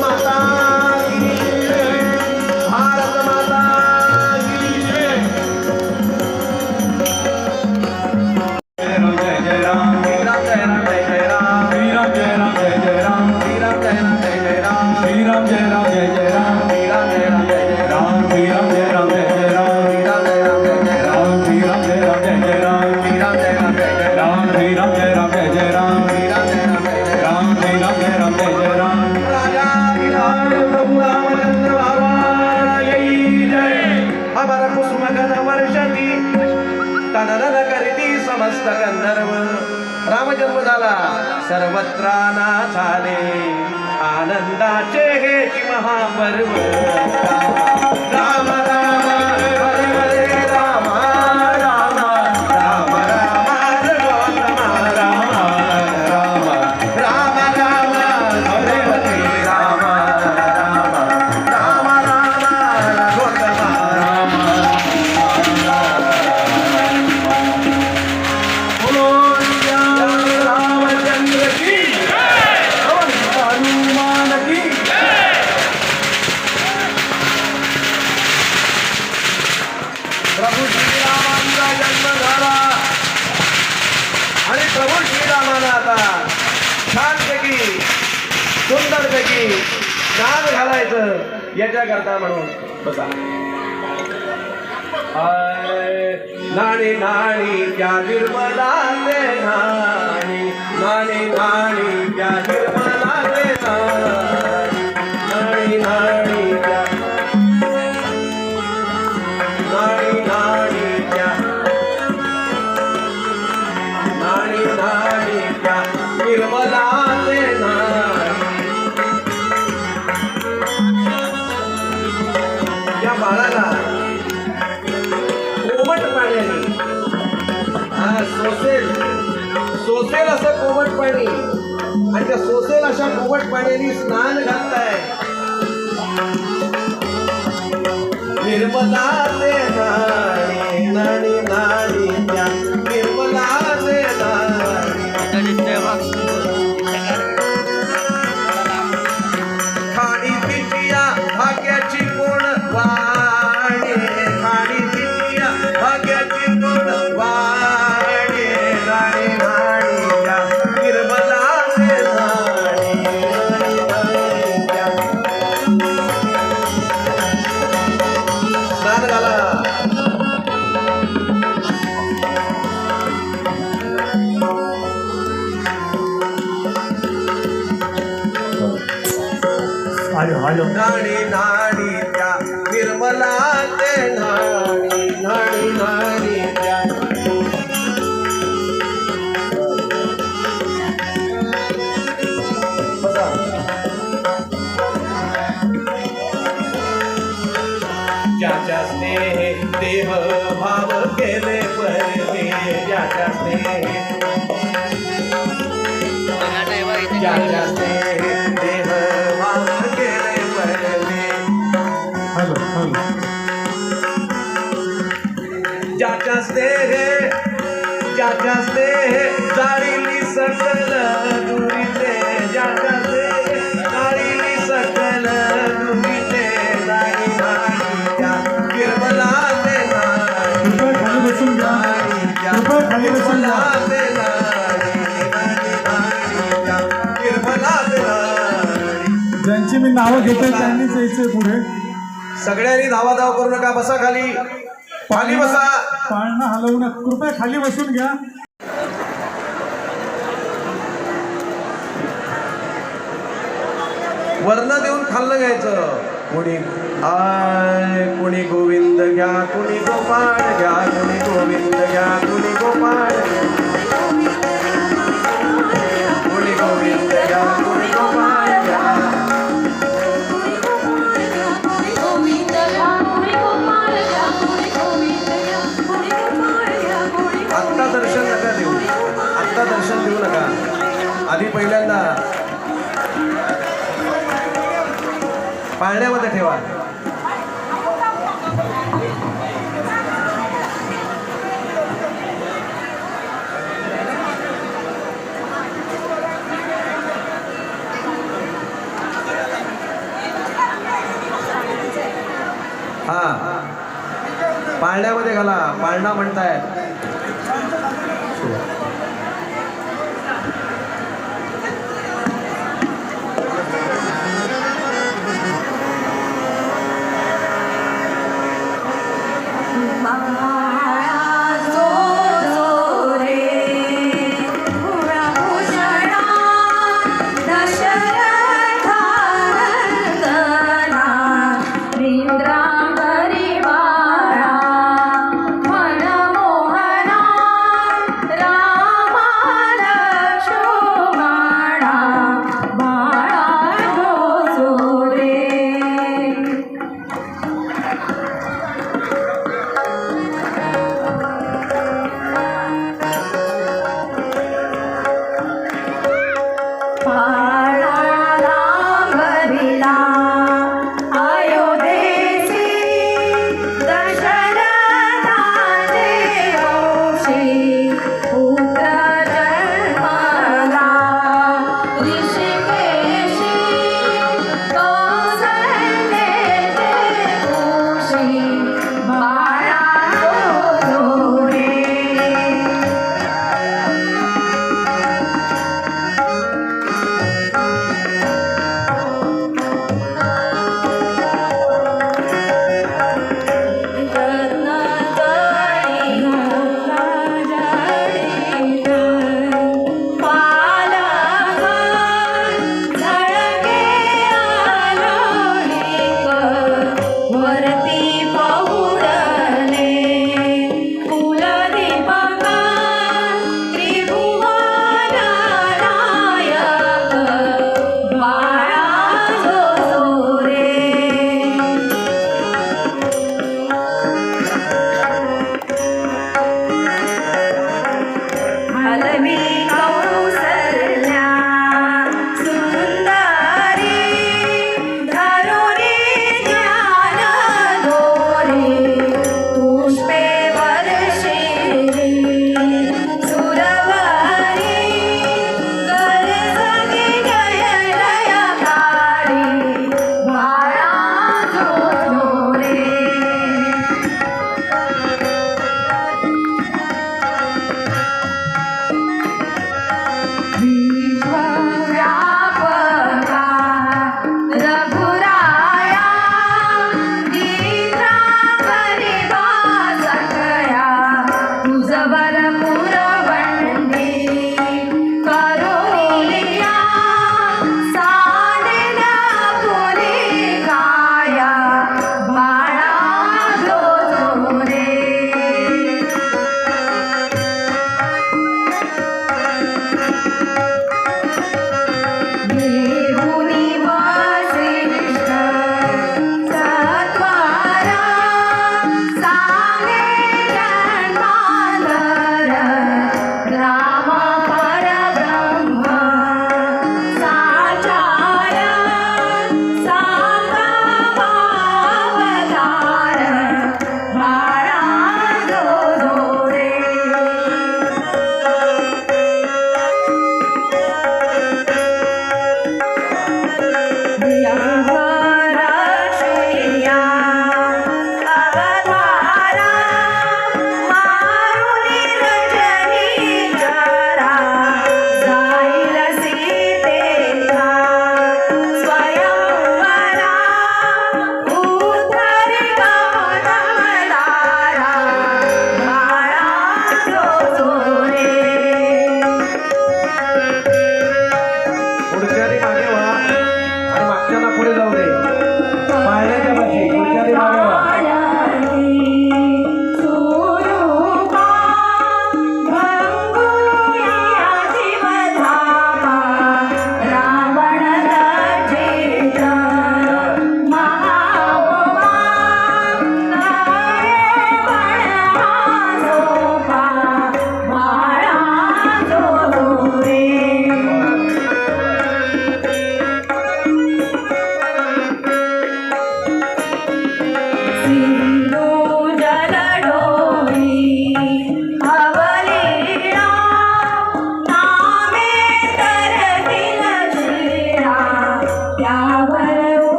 माता की जय, भारत माता की जय। जय जय राम जय राम जय राम जय जय राम, श्री राम जय राम जय जय राम श्री राम जय राम जय जय राम, श्री राम जय राम जय जय राम श्री राम जय राम जय जय राम, श्री राम जय राम जय जय राम श्री राम जय राम जय जय राम, श्री राम जय राम जय जय राम श्री राम जय राम जय जय राम, श्री राम जय राम जय जय राम श्री राम जय राम जय जय राम। श्री राम जय राम जय जय राम राजा विराट प्रभु रामचंद्र महाराज की जय। अमर कुसुमगण वर्षती तननन करीती समस्त गंधर्व, रामजन्म झाला सर्वत्र नाथाने, आनंदाचे हे महापर्व। राम राम हरे हरे राम राम, राम राम रघुनाथ राम राम, राम राम हरे हरे राम राम, राम राम रघुनाथ राम। बोलो श्री रामचंद्र की जय, हनुमान की जय। प्रभू श्रीरामांचा जन्म झाला आणि प्रभू श्रीरामाला आता छानपैकी सुंदरपैकी नाद घालायचं याच्याकरता म्हणून बसा। नाणी नाणी त्या निर्मलाचे नाणी, नाणी नाणी त्या निर्मलाचे नाणी, नाणी नाणी त्या, नाणी नाणी त्या, नाणी नाणी त्या निर्मलाचे नाणी। या बाळाला कोमट पाण्याने सोसेल सोसेल असं कोमट पाणी आणि त्या सोसेल अशा कोमट पाण्याने स्नान घालताय। निर्मलाचे नाणी, नाणी नाणी त्या निर्मलाचे नाणी। खाडी पिटिया भाग्याची कोण वाणे, खाडी पिटिया भाग्याची कोण वाणे, नाणी नाणी त्या निर्मलाचे नाणी, नाणी नाणी त्या। स्नान घाला। नाणी नाणी त्या निर्मलाचे नाणी, नाणी नाणी त्या। बघा. ज्याच्या स्नेह देह भाव केले परमे, ज्याच्या स्नेह, ज्याच्या स्नेह देह भाव केले परमे, ज्याच्या स्नेह, ज्याच्या स्नेह जाळीली सकल दुरीते, ज्याच्या स्नेह जाळीली सकल दुरीते, नाणी नाणी त्या निर्मलाचे नाणी, नाणी त्या निर्मलाचे नाणी, नाणी नाणी त्या निर्मलाचे नाणी। ज्यांची मी नावं घेतोय त्यांनीच यायचंय पुढे। सगळ्यांनी धावाधाव करू नका, बसा खाली, खाली बसा। पाळणा हलवू नका, कृपया खाली बसून घ्या। वर्ण देऊन खाल्लं घ्यायचं। कोणी कोणी गोविंद घ्या, कोणी गोपाळ घ्या, कोणी गोविंद घ्या, कोणी गोपाळ घ्या, कोणी गोविंद घ्या, कोणी गोपाळ घ्या। आत्ता दर्शन नका देऊ, आत्ता दर्शन देऊ नका, आधी पहिल्यांदा पाळण्यामध्ये ठेवा। हा पाळण्यामध्ये घाला, पाळणा म्हणतायत.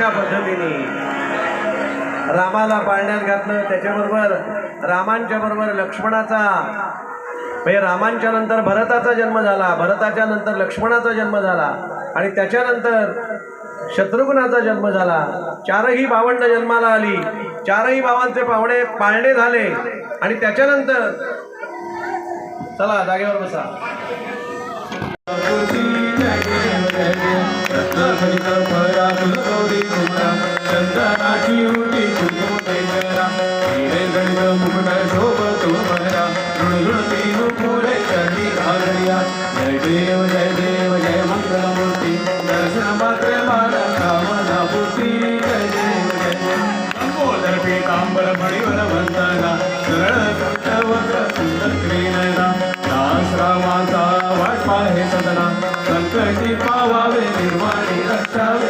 अशा पद्धतीने रामाला पाळण्यात घातलं. त्याच्याबरोबर रामांच्या बरोबर लक्ष्मणाचा म्हणजे रामांच्या नंतर भरताचा जन्म झाला, भरताच्या नंतर लक्ष्मणाचा जन्म झाला आणि त्याच्यानंतर शत्रुघ्नाचा जन्म झाला. चारही भावंड जन्माला आली. चारही भावांचे पाहुणे पाळणे झाले आणि त्याच्यानंतर चला जागेवर बसा. जय देव जय मंगलमूर्ती दर्शन मात्र मला कामना पूर्ती. जय देव जय लंबोदर पीतांबर मणिवर वंदना सरळ कंठवक्र सुंदर त्रिनयना दास रामाचा वाट पाहे सदना संकटी पावावे निर्वाणी रक्षावे